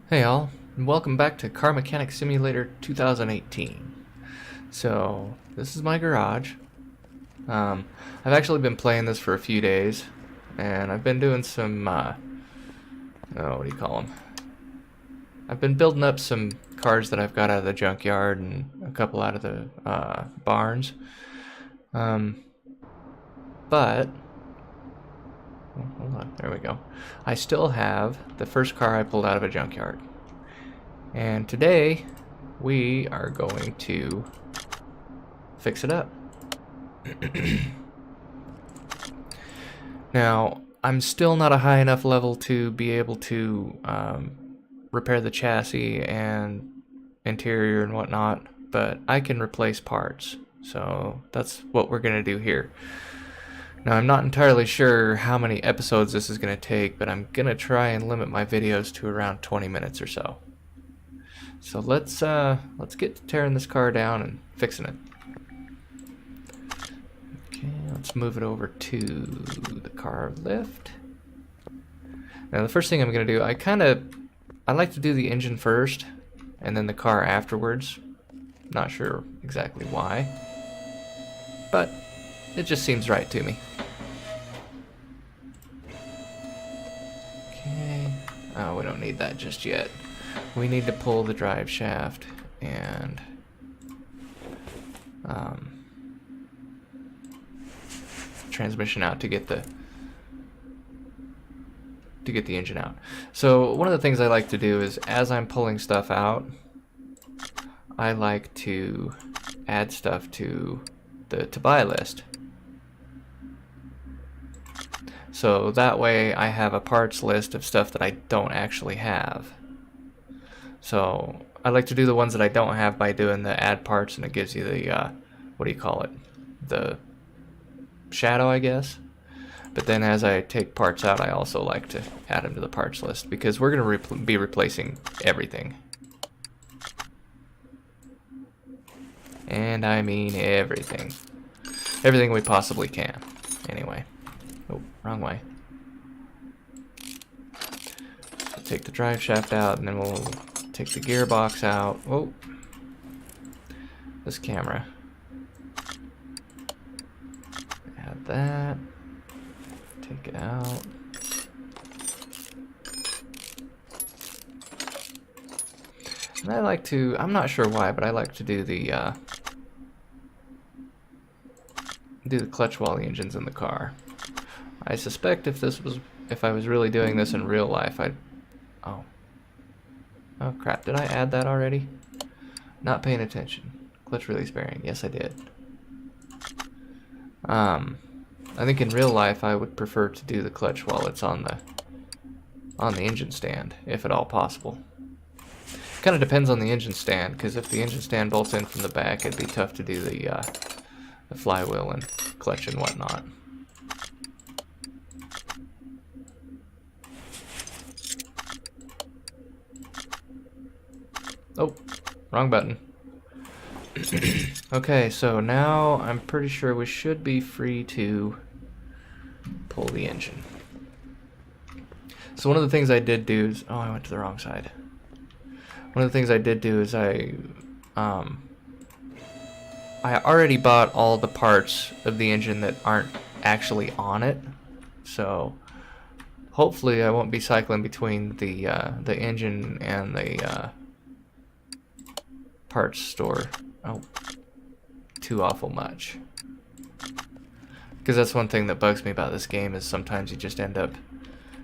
Hey all, and welcome back to Car Mechanic Simulator 2018. So, this is my garage. I've actually been playing this for a few days, and I've been doing some, what do you call them? I've been building up some cars that I've got out of the junkyard and a couple out of the barns. But, oh, hold on, there we go. I still have the first car I pulled out of a junkyard. And today, we are going to fix it up. Now, I'm still not a high enough level to be able to repair the chassis and interior and whatnot, but I can replace parts. So that's what we're going to do here. Now, I'm not entirely sure how many episodes this is going to take, but I'm going to try and limit my videos to around 20 minutes or so. So let's get to tearing this car down and fixing it. Okay, let's move it over to the car lift. Now the first thing I'm gonna do, I like to do the engine first and then the car afterwards. Not sure exactly why, but it just seems right to me. Okay, oh, we don't need that just yet. We need to pull the drive shaft and transmission out to get the engine out. So one of the things I like to do is, as I'm pulling stuff out, I like to add stuff to the to buy list. So that way I have a parts list of stuff that I don't actually have. So I like to do the ones that I don't have by doing the add parts, and it gives you the, what do you call it? The shadow, I guess. But then as I take parts out, I also like to add them to the parts list, because we're going to be replacing everything. And I mean everything. Everything we possibly can. Anyway. Oh, wrong way. So take the drive shaft out, and then we'll take the gearbox out. Oh, this camera. Add that. Take it out. And I like to, I'm not sure why, but I like to do the clutch while the engine's in the car. I suspect if I was really doing this in real life, oh crap, did I add that already? Not paying attention. Clutch release bearing. Yes, I did. I think in real life I would prefer to do the clutch while it's on the engine stand, if at all possible. Kind of depends on the engine stand, because if the engine stand bolts in from the back, it'd be tough to do the flywheel and clutch and whatnot. Oh, wrong button. Okay, so now I'm pretty sure we should be free to pull the engine. So one of the things I did do is, oh, I went to the wrong side. One of the things I did do is I already bought all the parts of the engine that aren't actually on it, so hopefully I won't be cycling between the engine and the parts store too awful much, because that's one thing that bugs me about this game, is sometimes you just end up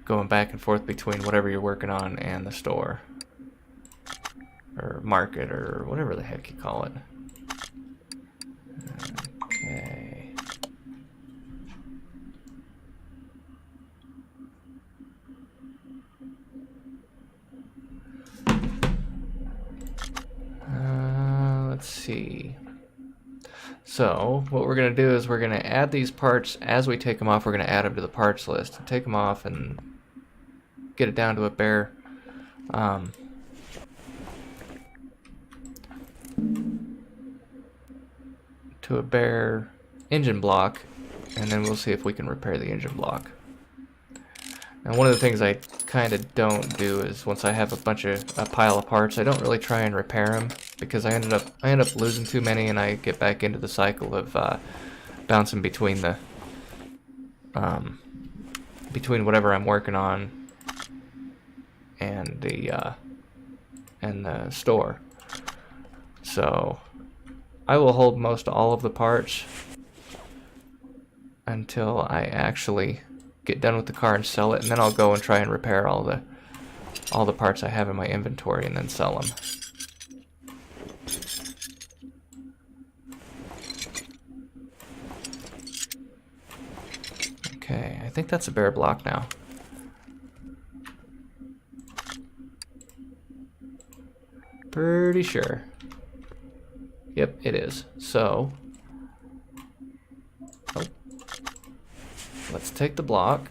going back and forth between whatever you're working on and the store or market or whatever the heck you call it. Okay. Let's see. So what we're going to do is we're going to add these parts as we take them off. We're going to add them to the parts list. Take them off and get it down to a bare engine block, and then we'll see if we can repair the engine block. Now one of the things I kind of don't do is once I have a pile of parts, I don't really try and repair them because I end up losing too many, and I get back into the cycle of bouncing between the between whatever I'm working on and the store. So I will hold most all of the parts until I actually get done with the car and sell it, and then I'll go and try and repair all the parts I have in my inventory and then sell them. Okay, I think that's a bare block now. Pretty sure. Yep, it is. So, let's take the block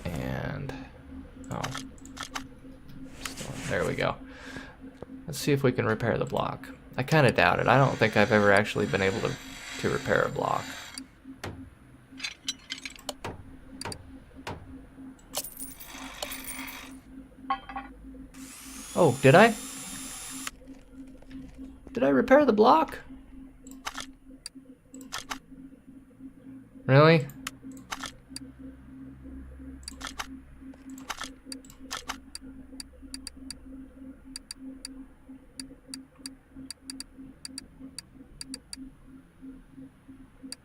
and there we go. Let's see if we can repair the block. I kind of doubt it. I don't think I've ever actually been able to repair a block. Oh, did I? Did I repair the block? Really?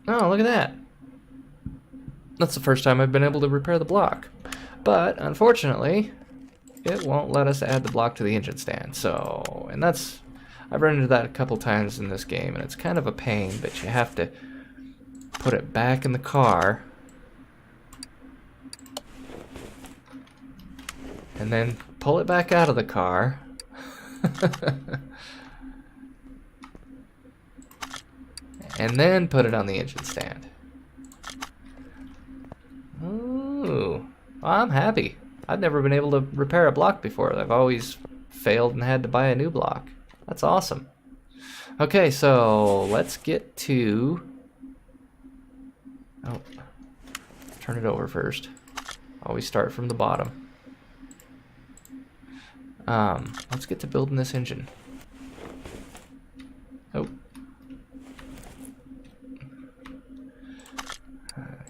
Oh, look at that. That's the first time I've been able to repair the block. But, unfortunately, it won't let us add the block to the engine stand. So, and that's... I've run into that a couple times in this game, and it's kind of a pain, but you have to put it back in the car and then pull it back out of the car and then put it on the engine stand. Ooh, well, I'm happy. I've never been able to repair a block before. I've always failed and had to buy a new block. That's awesome. Okay, so let's get to... Oh, turn it over first. Always start from the bottom. Let's get to building this engine. Oh.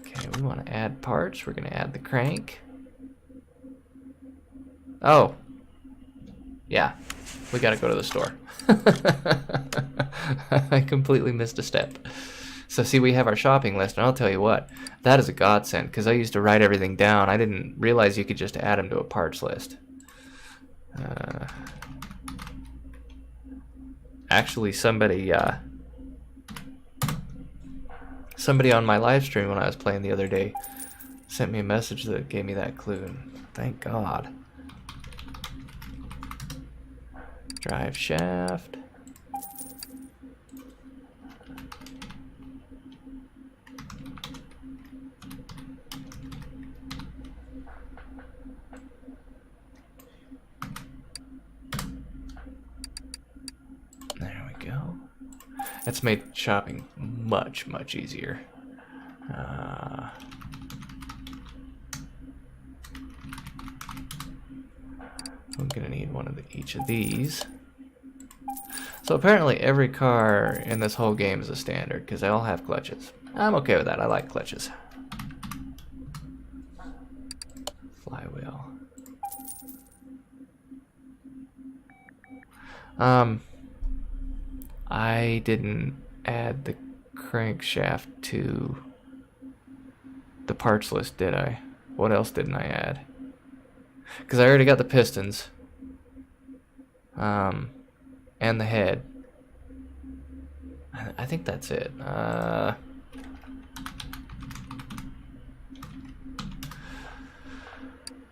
Okay, we want to add parts. We're going to add the crank. Oh. Yeah, we got to go to the store. I completely missed a step. So see, we have our shopping list, and I'll tell you what, that is a godsend, because I used to write everything down. I didn't realize you could just add them to a parts list. Actually, somebody on my live stream when I was playing the other day sent me a message that gave me that clue, and thank God. Drive shaft. There we go. That's made shopping much, much easier. I'm gonna need one of each of these. So apparently every car in this whole game is a standard because they all have clutches. I'm okay with that. I like clutches. Flywheel. I didn't add the crankshaft to the parts list, did I? What else didn't I add? Because I already got the pistons. And the head. I think that's it.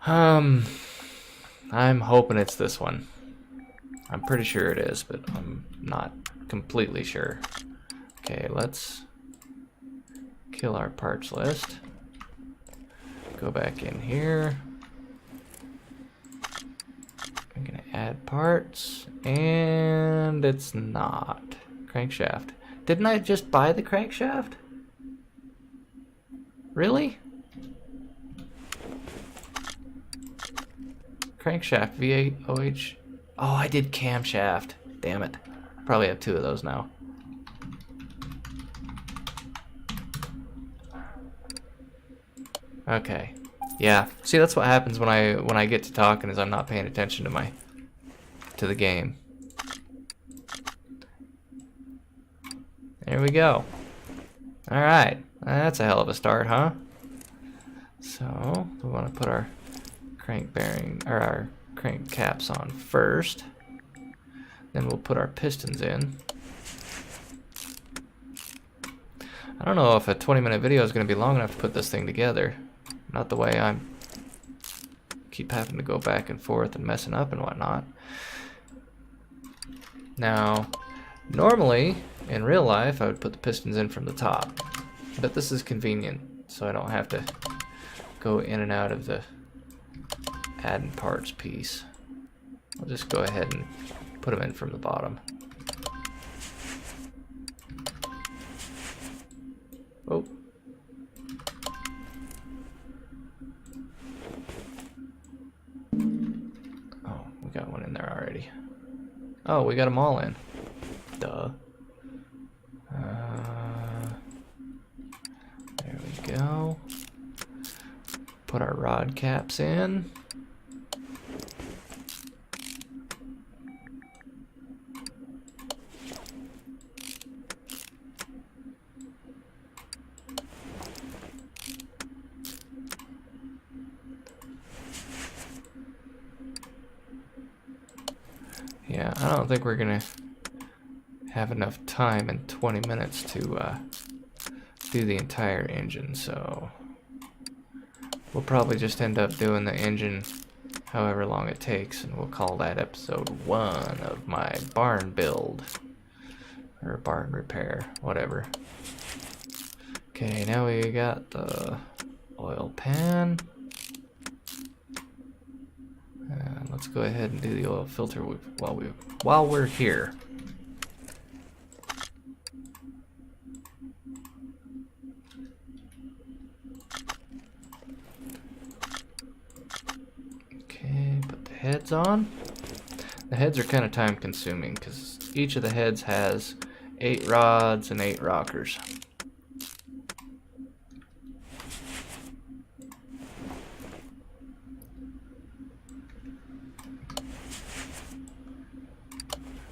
I'm hoping it's this one. I'm pretty sure it is, but I'm not completely sure. Okay, let's kill our parts list. Go back in here. I'm gonna add parts, and it's not. Crankshaft. Didn't I just buy the crankshaft? Really? crankshaft V8 OH. Oh, I did camshaft. Damn it. Probably have 2 of those now. Okay. Yeah. See, that's what happens when I get to talking, is I'm not paying attention to the game. There we go. All right. That's a hell of a start, huh? So we want to put our crank bearing, or our crank caps on first. Then we'll put our pistons in. I don't know if a 20-minute video is going to be long enough to put this thing together. Not the way I'm keep having to go back and forth and messing up and whatnot. Now, normally in real life I would put the pistons in from the top, but this is convenient, so I don't have to go in and out of the adding parts piece. I'll just go ahead and put them in from the bottom. Oh. Oh, we got one in there already. Oh, we got them all in. Duh. There we go. Put our rod caps in. Yeah, I don't think we're gonna have enough time in 20 minutes to do the entire engine, so we'll probably just end up doing the engine however long it takes, and we'll call that episode 1 of my barn build, or barn repair, whatever. Okay, now we got the oil pan. Let's go ahead and do the oil filter while we're here. Okay, put the heads on. The heads are kind of time consuming because each of the heads has 8 rods and 8 rockers.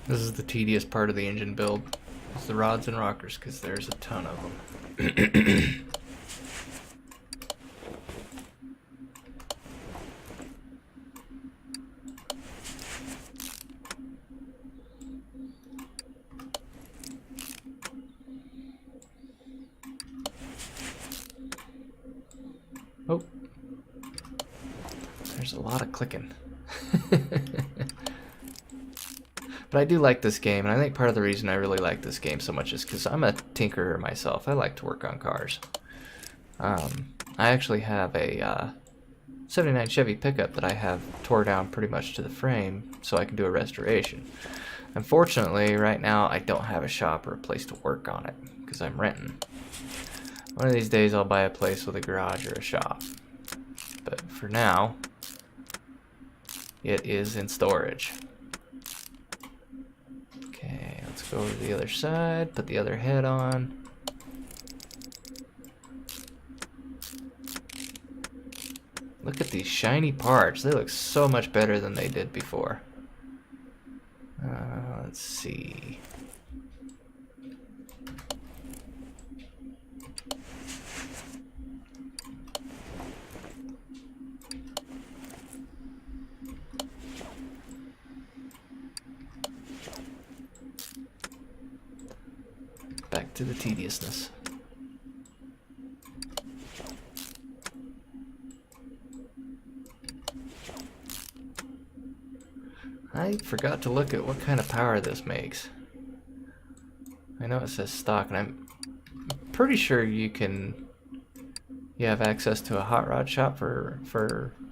This is the tedious part of the engine build. It's the rods and rockers, because there's a ton of them. Oh. There's a lot of clicking. But I do like this game, and I think part of the reason I really like this game so much is because I'm a tinkerer myself. I like to work on cars. I actually have a 79 Chevy pickup that I have tore down pretty much to the frame so I can do a restoration. Unfortunately, right now I don't have a shop or a place to work on it because I'm renting. One of these days I'll buy a place with a garage or a shop. But for now, it is in storage. Okay, let's go to the other side, put the other head on. Look at these shiny parts. They look so much better than they did before. Let's see. Back to the tediousness. I forgot to look at what kind of power this makes. I know it says stock, and I'm pretty sure you have access to a hot rod shop for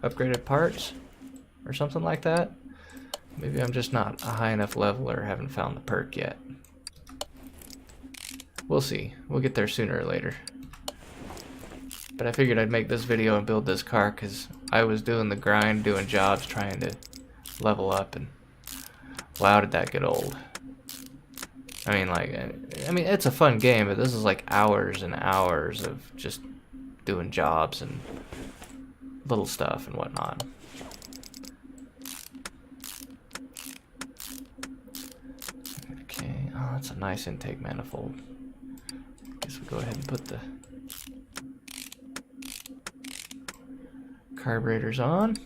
upgraded parts or something like that. Maybe I'm just not a high enough level or haven't found the perk yet. We'll see. We'll get there sooner or later. But I figured I'd make this video and build this car because I was doing the grind, doing jobs, trying to level up, and wow, did that get old. I mean, it's a fun game, but this is like hours and hours of just doing jobs and little stuff and whatnot. Okay, oh, that's a nice intake manifold. Guess we'll go ahead and put the carburetors on.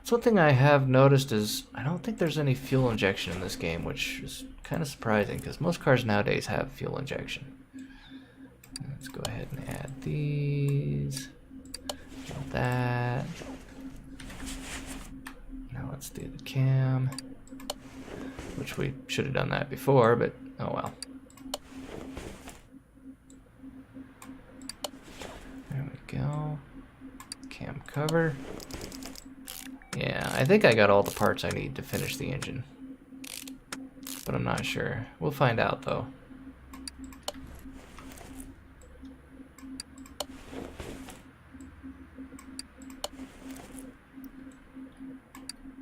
So one thing I have noticed is I don't think there's any fuel injection in this game, which is kind of surprising because most cars nowadays have fuel injection. Let's go ahead and add these. That. Now let's do the cam, which we should have done that before, but oh well. There we go. Cam cover. Yeah, I think I got all the parts I need to finish the engine, but I'm not sure. We'll find out though.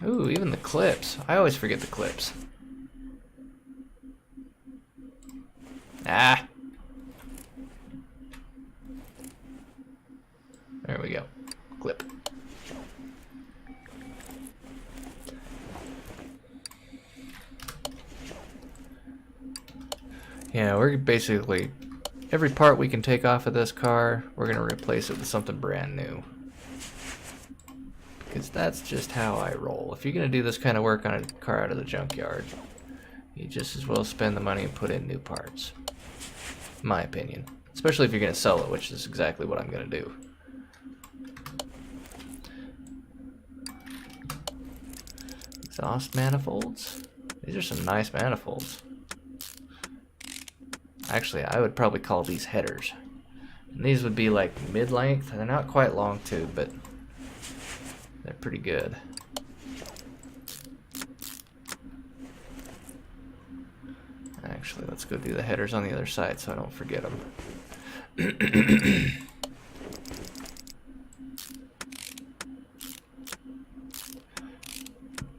Ooh, even the clips. I always forget the clips. Ah! There we go. Clip. Yeah, we're basically... every part we can take off of this car, we're going to replace it with something brand new. Because that's just how I roll. If you're going to do this kind of work on a car out of the junkyard, you just as well spend the money and put in new parts. In my opinion. Especially if you're going to sell it, which is exactly what I'm going to do. Exhaust manifolds. These are some nice manifolds. Actually, I would probably call these headers. And these would be like mid-length. They're not quite long too, but they're pretty good. Actually, let's go do the headers on the other side so I don't forget them.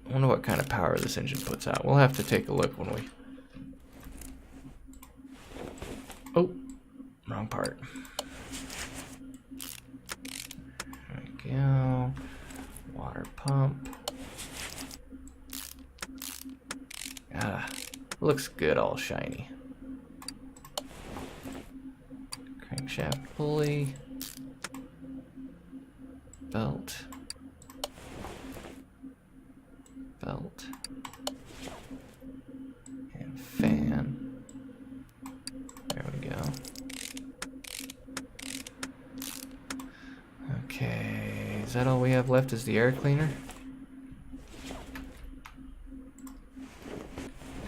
I wonder what kind of power this engine puts out. We'll have to take a look when we... Oh, wrong part. There we go. Water pump. Ah, looks good, all shiny. Crankshaft pulley. Belt. Belt. And fan. There we go. Okay, is that all we have left is the air cleaner?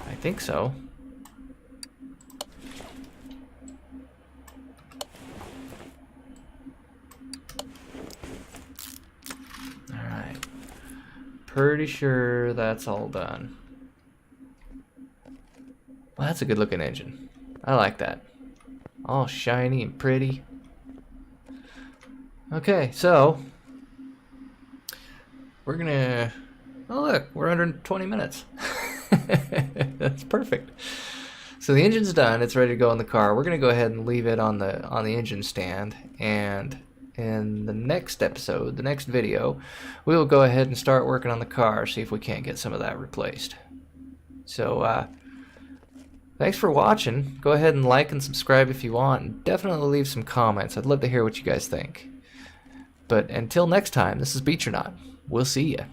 I think so. Alright. Pretty sure that's all done. Well, that's a good looking engine. I like that. All shiny and pretty. Okay, so we're gonna... oh look, we're under 20 minutes. That's perfect. So the engine's done, it's ready to go in the car. We're gonna go ahead and leave it on the engine stand, and in the next episode, the next video, we will go ahead and start working on the car, see if we can't get some of that replaced. So thanks for watching. Go ahead and like and subscribe if you want, and definitely leave some comments. I'd love to hear what you guys think. But until next time, this is Beatronaut. We'll see ya.